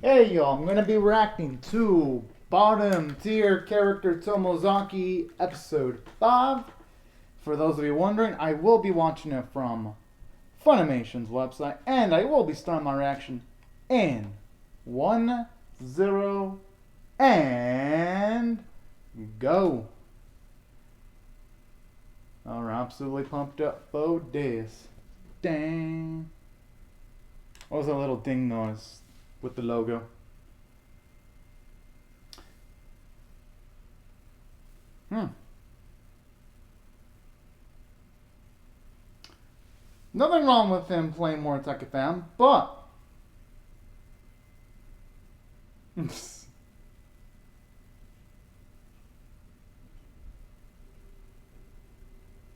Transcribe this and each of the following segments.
Hey y'all, I'm gonna be reacting to bottom tier character Tomozaki episode 5. For those of you wondering, I will be watching it from Funimation's website, and I will be starting my reaction in 1, 0, and go. Oh, we're absolutely pumped up for this. Dang. What was that little ding noise with the logo? Nothing wrong with him playing more Attack-a-Fan, but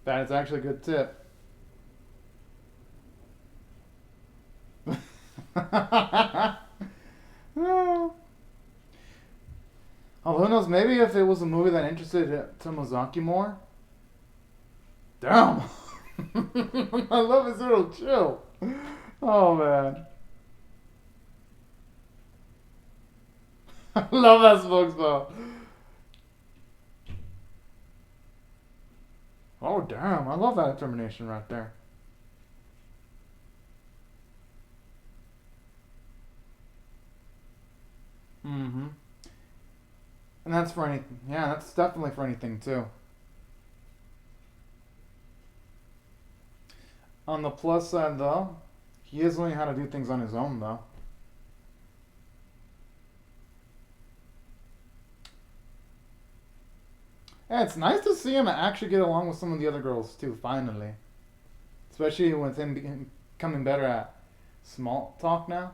that is actually a good tip. Although who knows, maybe if it was a movie that interested Tomozaki more. Damn! I love his little chill. Oh man. I love that smoke smell. Oh damn, I love that determination right there. Mm-hmm. And that's for anything. Yeah, that's definitely for anything too. On the plus side though, he is learning how to do things on his own though. Yeah, it's nice to see him actually get along with some of the other girls too, finally. Especially with him becoming better at small talk now.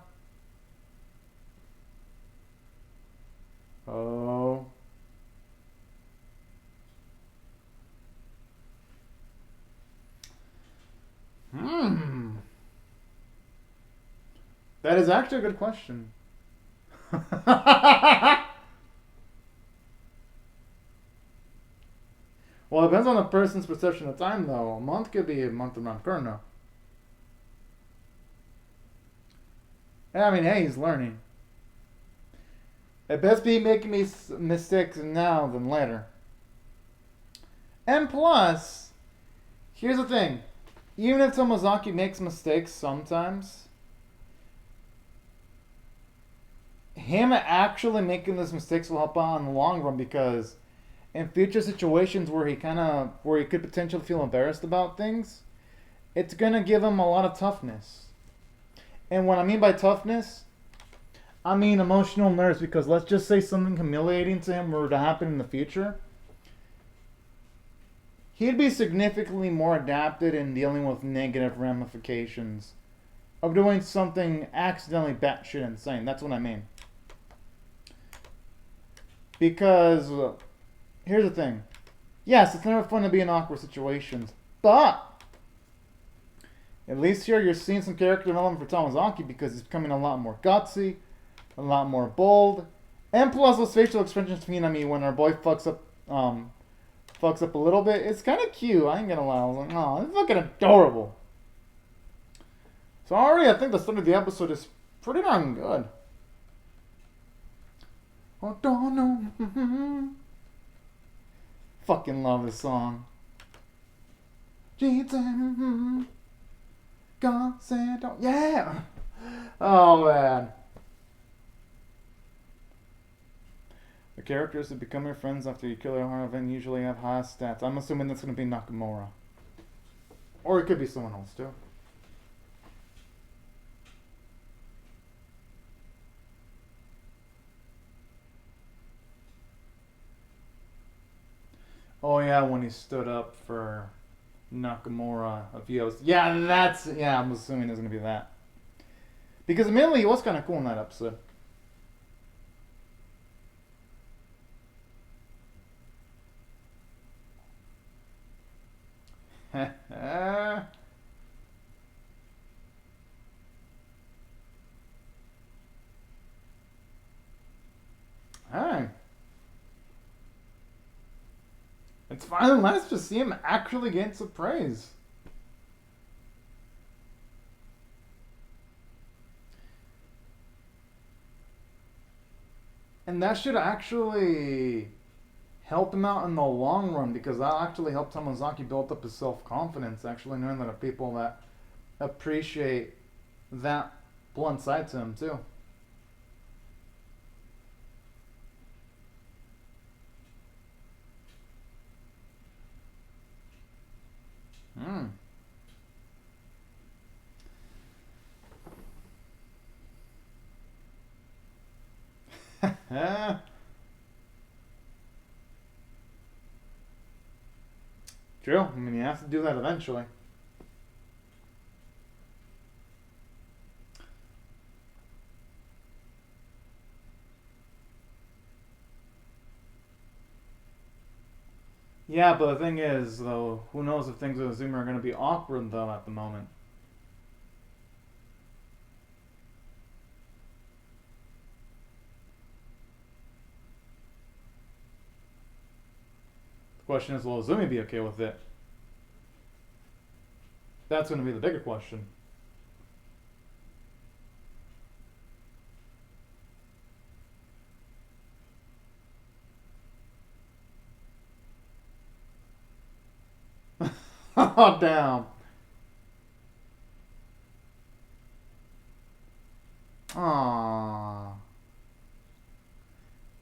Oh. That is actually a good question. Well, it depends on the person's perception of time, though. A month could be a month around Kurno. I mean, hey, he's learning. It best be making me mistakes now than later. And plus, here's the thing. Even if Tomozaki makes mistakes sometimes, him actually making those mistakes will help out in the long run, because in future situations where he could potentially feel embarrassed about things, it's gonna give him a lot of toughness. And what I mean by toughness, I mean emotional nerves, because let's just say something humiliating to him were to happen in the future. He'd be significantly more adapted in dealing with negative ramifications of doing something accidentally batshit insane. That's what I mean. Because here's the thing. Yes, it's never fun to be in awkward situations, but at least here you're seeing some character development for Tomozaki, because he's becoming a lot more gutsy, a lot more bold, and plus those facial expressions between when our boy fucks up a little bit, it's kind of cute. I ain't gonna lie. I was like, oh, it's fucking adorable. So already, I think the start of the episode is pretty darn good. Oh, don't know. Fucking love this song. God said, don't. Yeah. Oh man. The characters that become your friends after you kill their heart event usually have high stats. I'm assuming that's going to be Nakamura. Or it could be someone else too. Oh yeah, when he stood up for Nakamura a few hours. Yeah, I'm assuming it's going to be that. Because admittedly, he was kind of cool in that episode. Hey. It's finally nice to see him actually getting some praise. And that should actually help him out in the long run because that actually helped Tomozaki build up his self-confidence, actually knowing there are people that appreciate that blunt side to him too. Hmm. True. I mean, he has to do that eventually. Yeah, but the thing is, though, who knows if things with Azumi are going to be awkward, though, at the moment. The question is, will Azumi be okay with it? That's going to be the bigger question. Oh, damn. Aww.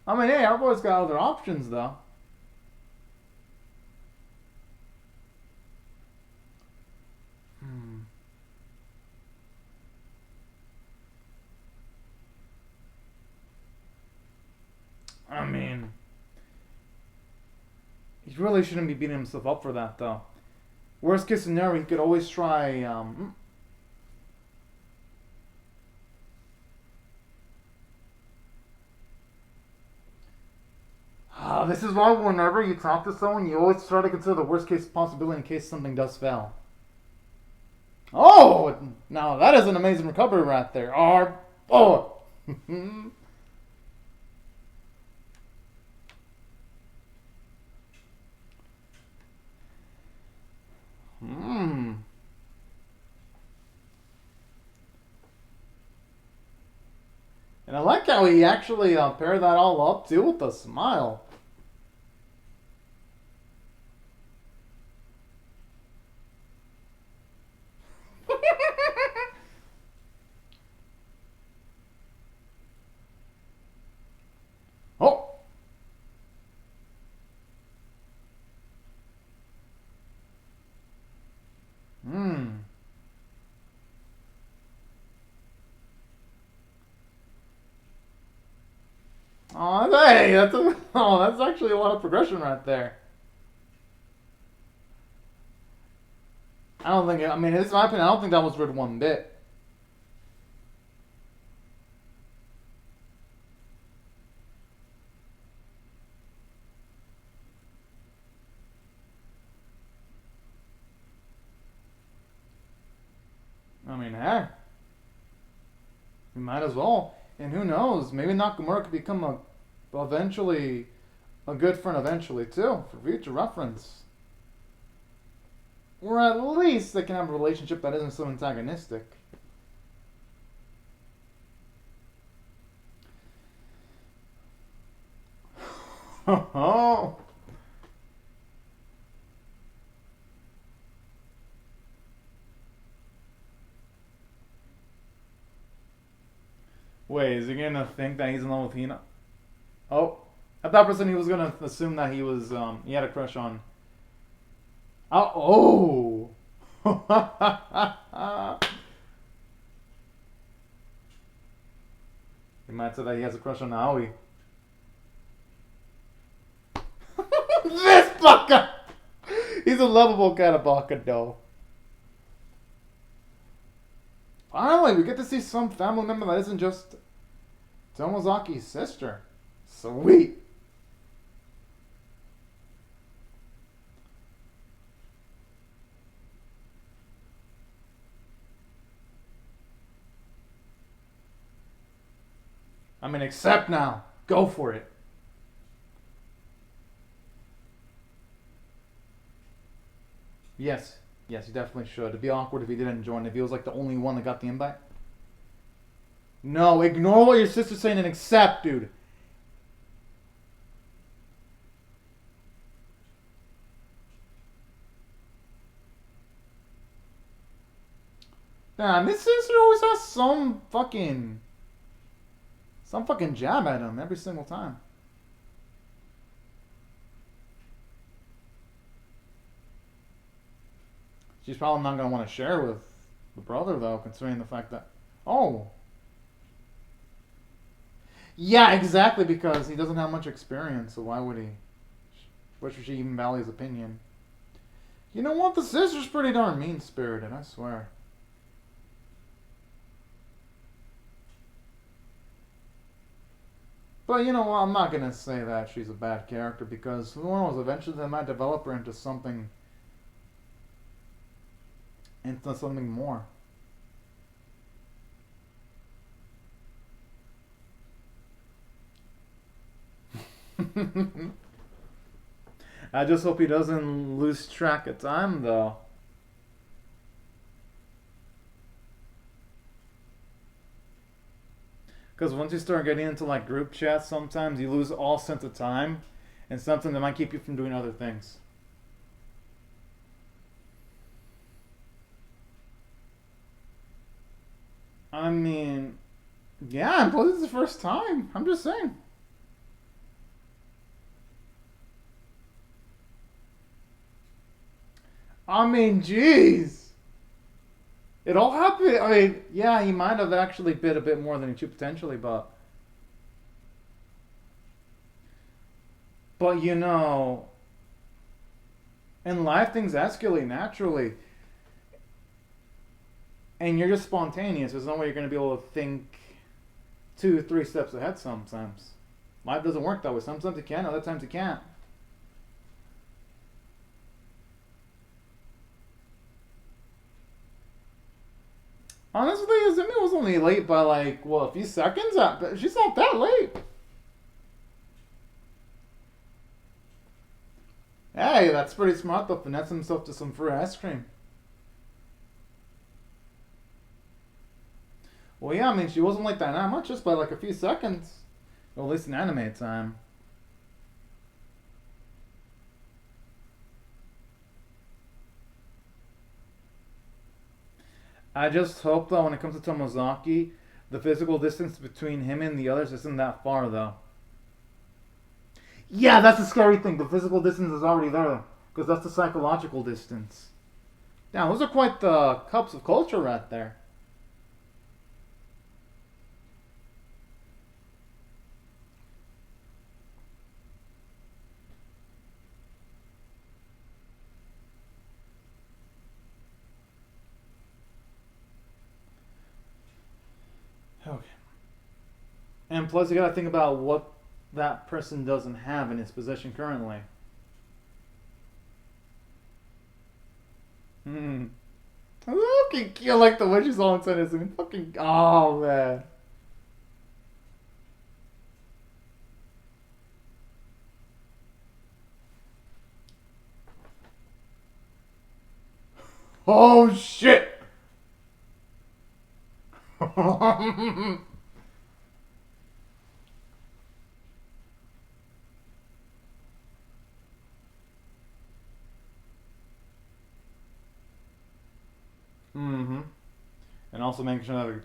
I mean, hey, our boy's got other options, though. Hmm. I mean, he really shouldn't be beating himself up for that, though. Worst case scenario, he could always try. This is why whenever you talk to someone, you always try to consider the worst case possibility in case something does fail. Oh, now that is an amazing recovery right there. Oh. Hmm. And I like how he actually paired that all up too with a smile. Oh. Hmm. Oh, hey, that's actually a lot of progression right there. I don't think. I mean, this is my opinion. I don't think that was rude one bit. I mean, hey, we might as well. And who knows? Maybe Nakamura could become eventually a good friend eventually too for future reference. Or at least they can have a relationship that isn't so antagonistic. Oh. Wait, is he gonna think that he's in love with Hina? Oh, I thought for a second he was gonna assume that he had a crush on. Oh, oh. He might say that he has a crush on Aoi. This baka! He's a lovable kind of baka, though. Finally, we get to see some family member that isn't just Tomozaki's sister. Sweet. I mean, accept now. Go for it. Yes. Yes, you definitely should. It'd be awkward if he didn't join, if he was like the only one that got the invite. No, ignore what your sister's saying and accept, dude. Man, this sister always has some fucking jab at him every single time. She's probably not gonna want to share with the brother though, considering the fact that oh. Yeah, exactly, because he doesn't have much experience, so why would he? Why should she even value his opinion? You know what? The sister's pretty darn mean-spirited, I swear. But you know what? I'm not gonna say that she's a bad character because who knows? Eventually, they might develop her into something more. I just hope he doesn't lose track of time, though. Because once you start getting into like group chats, sometimes you lose all sense of time, and something that might keep you from doing other things. I mean, yeah, plus it's the first time. I'm just saying. I mean, jeez. It all happened. I mean, yeah, he might have actually bid a bit more than he should potentially, but you know, in life things escalate naturally, and you're just spontaneous. There's no way you're going to be able to think 2, 3 steps ahead. Sometimes life doesn't work that way. Sometimes you can, other times you can't. Honestly, Izumi was only late by like, well, a few seconds. She's not that late. Hey, that's pretty smart though. Finesse himself to some free ice cream. Well, yeah, I mean, she wasn't like that much, just by like a few seconds. Well, at least in anime time. I just hope though, when it comes to Tomozaki, the physical distance between him and the others isn't that far though. Yeah, that's the scary thing. The physical distance is already there because that's the psychological distance. Now, those are quite the cups of culture right there. Okay. And plus, you gotta think about what that person doesn't have in his possession currently. Hmm. Fucking kill like the way she's all inside is fucking. Oh man. Oh shit. Mm-hmm. And also making sure that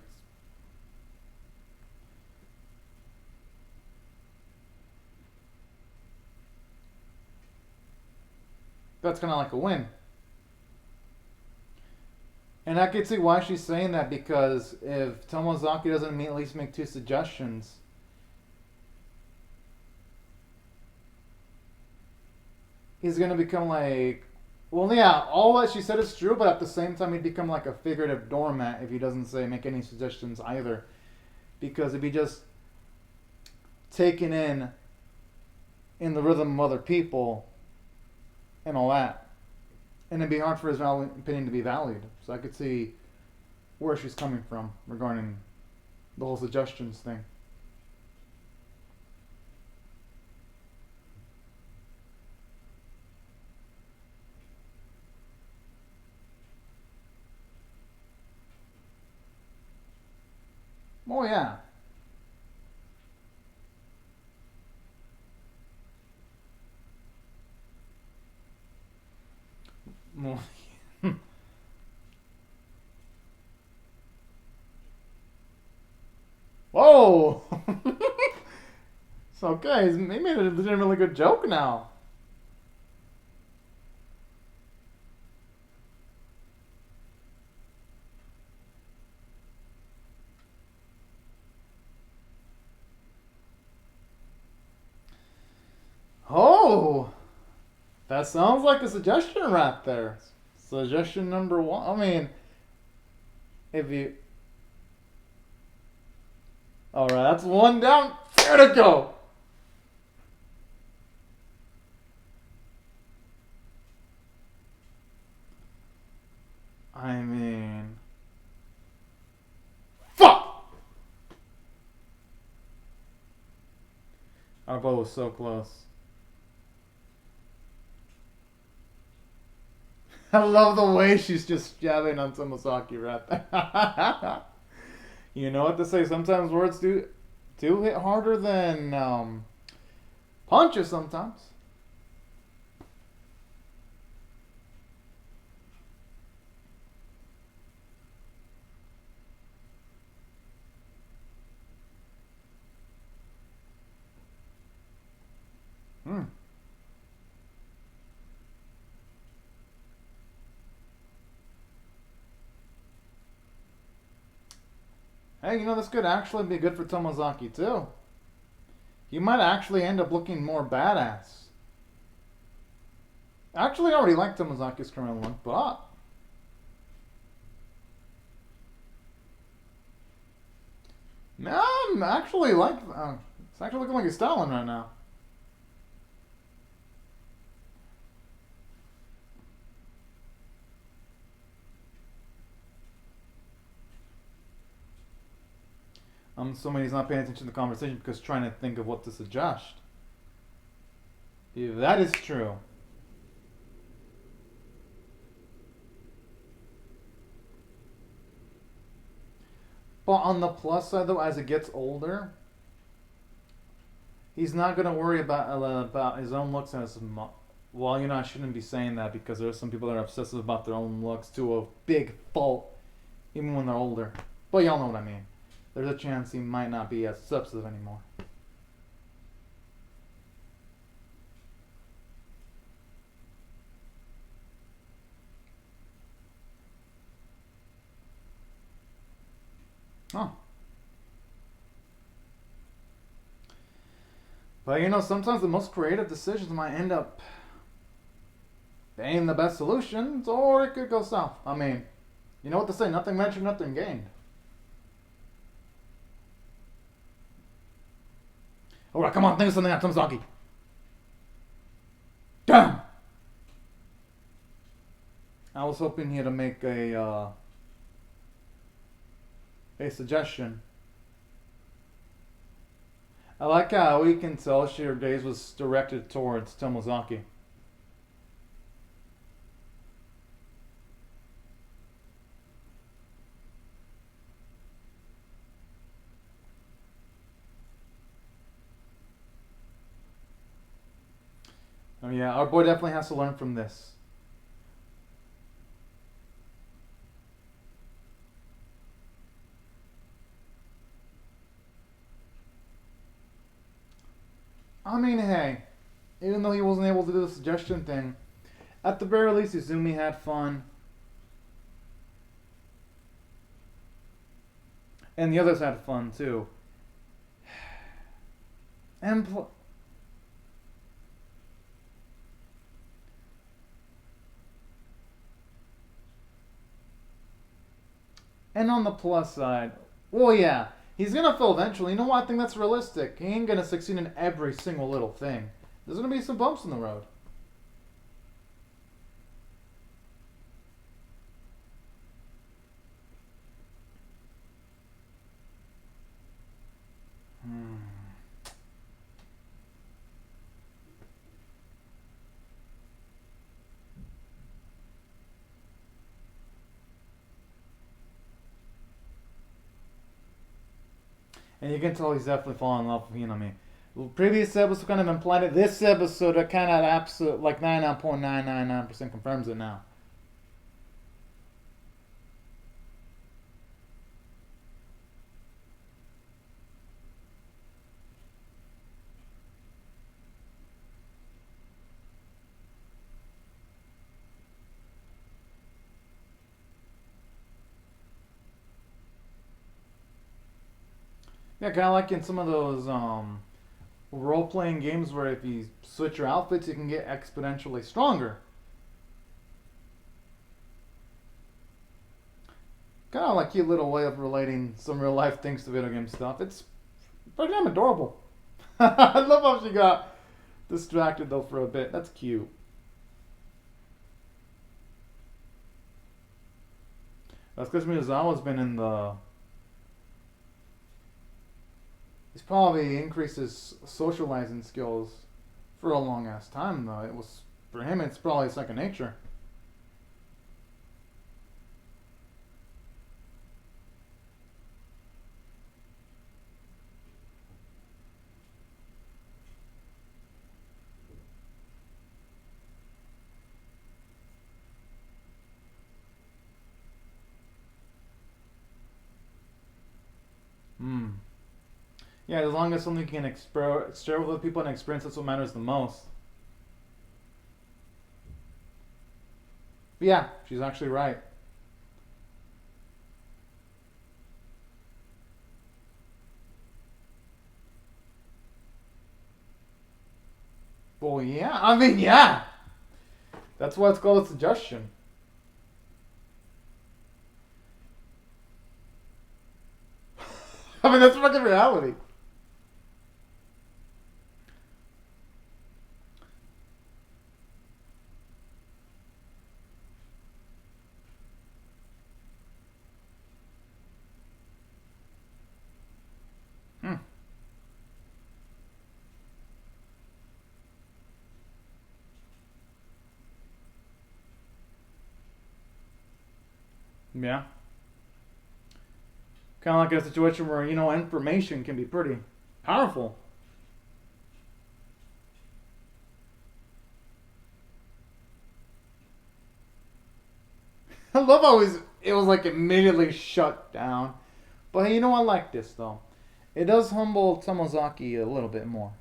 that's kind of like a win. And I could see why she's saying that because if Tomozaki doesn't at least make 2 suggestions, he's gonna become like, well, yeah, all that she said is true, but at the same time, he'd become like a figurative doormat if he doesn't say make any suggestions either, because if he just taken in the rhythm of other people and all that, and it'd be hard for his opinion to be valued. So I could see where she's coming from regarding the whole suggestions thing. Oh yeah. Well, Whoa! It's okay. He made a legitimately good joke now. Oh! That sounds like a suggestion right there. Suggestion number one. I mean, if you. Alright, that's one down. There to go! I mean. Fuck! Our bow was so close. I love the way she's just jabbing on Tomozaki right there. You know what to say? Sometimes words do hit harder than punches sometimes. Hmm. Hey, you know, this could actually be good for Tomozaki, too. You might actually end up looking more badass. Actually, I already like Tomozaki's current look, but... No, I'm actually like... it's actually looking like he's styling right now. I'm assuming he's not paying attention to the conversation because he's trying to think of what to suggest. If that is true. But on the plus side, though, as it gets older, he's not going to worry about his own looks as much. Well, you know, I shouldn't be saying that because there are some people that are obsessive about their own looks to a big fault, even when they're older. But y'all know what I mean. There's a chance he might not be as obsessive anymore. Oh. But you know, sometimes the most creative decisions might end up being the best solutions, or it could go south. I mean, you know what to say, nothing ventured, nothing gained. Alright, come on, think of something out, Tomozaki. Damn! I was hoping here to make a suggestion. I like how we can tell her gaze was directed towards Tomozaki. Oh yeah, our boy definitely has to learn from this. I mean, hey, even though he wasn't able to do the suggestion thing, at the very least, Izumi had fun. And the others had fun, too. And... And on the plus side, well, yeah, he's gonna fail eventually. You know what? I think that's realistic. He ain't gonna succeed in every single little thing. There's gonna be some bumps in the road. And you can tell he's definitely falling in love with Hinami. Previous episode kind of implied it. This episode kind of absolute like 99.999% confirms it now. Yeah, kind of like in some of those role-playing games where if you switch your outfits, you can get exponentially stronger. Kind of like a cute little way of relating some real-life things to video game stuff. It's pretty damn adorable. I love how she got distracted though for a bit. That's cute. That's because Miyazawa's been in the. He's probably increased his socializing skills for a long ass time though. It was for him. It's probably second nature. Hmm. Yeah, as long as something you can share with other people and experience, that's what matters the most. But yeah, she's actually right. Well, yeah, I mean, yeah. That's why it's called a suggestion. I mean, that's fucking reality. Hmm. Yeah. Kind of like a situation where, information can be pretty powerful. I love how it was like immediately shut down. But hey, I like this though. It does humble Tomozaki a little bit more.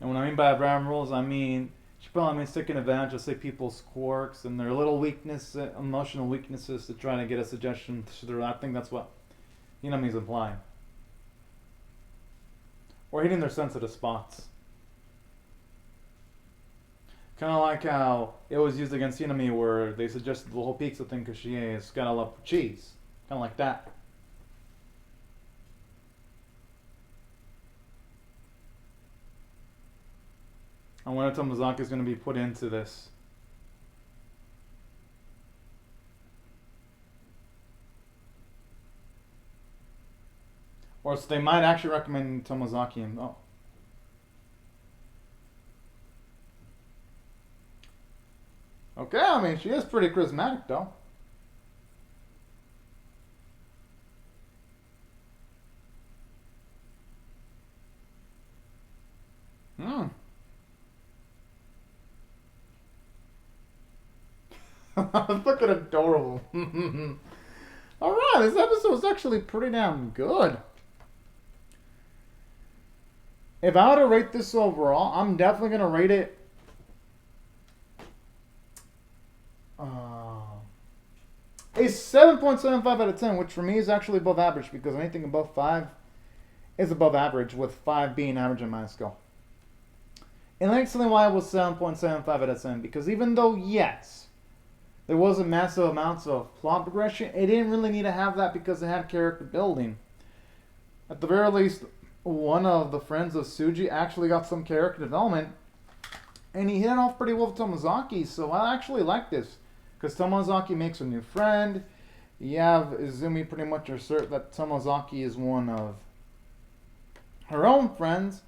And when I mean by Brown rules, I mean she probably means taking advantage of say people's quirks and their little weakness, emotional weaknesses to try to get a suggestion through. I think that's what means implying, or hitting their sensitive spots. Kind of like how it was used against Hinami, where they suggested the whole pizza thing because she is got a love for cheese. Kind of like that. I wonder if Tomozaki is going to be put into this. Or so they might actually recommend Tomozaki and oh. Okay, I mean she is pretty charismatic though. Hmm. Fucking adorable. Alright, this episode was actually pretty damn good. If I were to rate this overall, I'm definitely gonna rate it a 7.75 out of 10, which for me is actually above average because anything above 5 is above average, with 5 being average on my scale. And let me explain why it was 7.75 out of 10, because even though, yes, there wasn't massive amounts of plot progression, it didn't really need to have that because it had character building. At the very least, one of the friends of Suji actually got some character development, and he hit it off pretty well with Tomozaki, so I actually like this. Because Tomozaki makes a new friend. You have Izumi pretty much assert that Tomozaki is one of her own friends.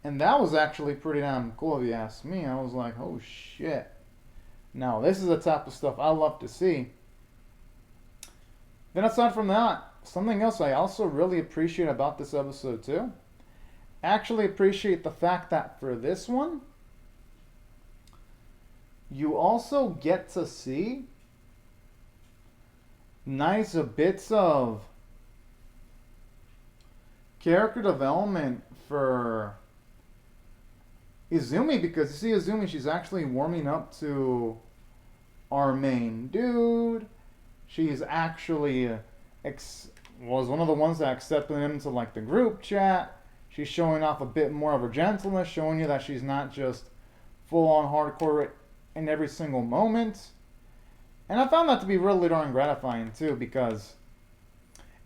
And that was actually pretty damn cool if you ask me. I was like, oh shit. Now, this is the type of stuff I love to see. Then aside from that, something else I also really appreciate about this episode too. I actually appreciate the fact that for this one, you also get to see nice bits of character development for Izumi, because you see Izumi, she's actually warming up to our main dude. She's actually was one of the ones that accepted him to like the group chat. She's showing off a bit more of her gentleness, showing you that she's not just full on hardcore in every single moment. And I found that to be really darn gratifying too, because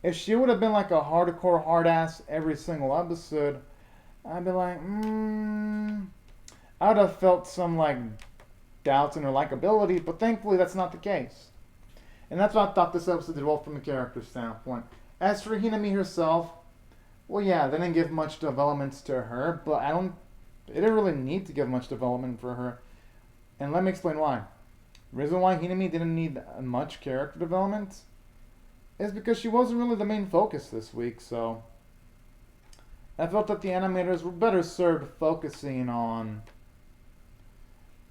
if she would have been like a hardcore hard ass every single episode, I'd be like, I would have felt some like doubts in her likability, but thankfully that's not the case. And that's what I thought this episode did well from a character standpoint. As for Hinami herself, well, yeah, they didn't give much development to her, but they didn't really need to give much development for her. And let me explain why. The reason why Hinami didn't need much character development is because she wasn't really the main focus this week, so I felt that the animators were better served focusing on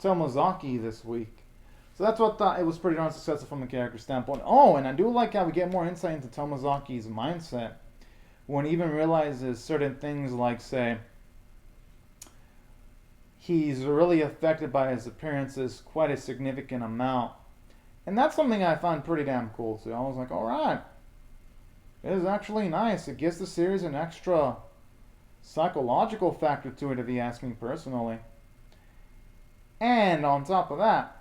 Tomozaki this week. So that's what I thought it was pretty darn successful from a character standpoint. Oh, and I do like how we get more insight into Tomozaki's mindset when he even realizes certain things like, say, he's really affected by his appearances quite a significant amount. And that's something I find pretty damn cool too. I was like, alright, it is actually nice. It gives the series an extra psychological factor to it, if you ask me personally. And on top of that,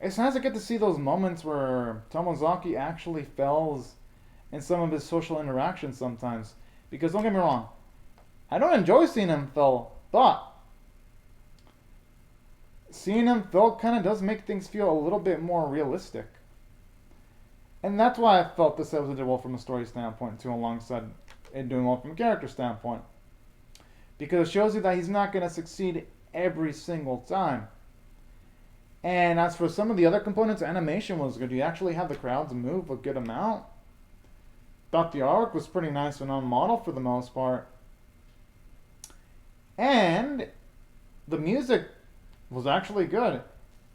it's nice to get to see those moments where Tomozaki actually fails in some of his social interactions sometimes. Because don't get me wrong, I don't enjoy seeing him fail, but seeing him fail kind of does make things feel a little bit more realistic. And that's why I felt this episode did well from a story standpoint too, alongside it doing well from a character standpoint. Because it shows you that he's not going to succeed every single time. And as for some of the other components, animation was good. You actually have the crowds move a good amount. Thought the artwork was pretty nice and on model for the most part. And the music was actually good.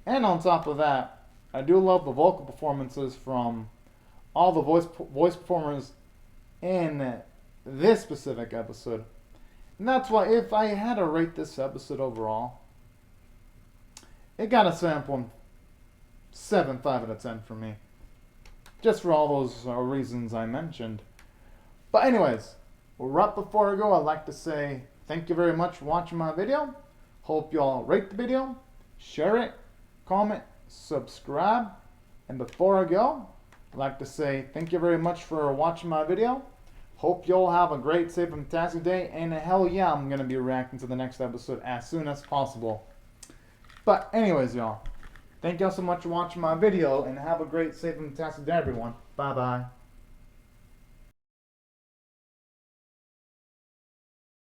And on top of that, I do love the vocal performances from all the voice performers in this specific episode. And that's why if I had to rate this episode overall, it got a 7.75 out of 10 for me. Just for all those reasons I mentioned. But anyways, right before I go, I'd like to say thank you very much for watching my video. Hope you all rate the video, share it, comment, subscribe. And before I go, I'd like to say thank you very much for watching my video. Hope you all have a great, safe, and fantastic day. And hell yeah, I'm going to be reacting to the next episode as soon as possible. But anyways, y'all, thank y'all so much for watching my video, and have a great, safe, and fantastic day, everyone. Bye-bye.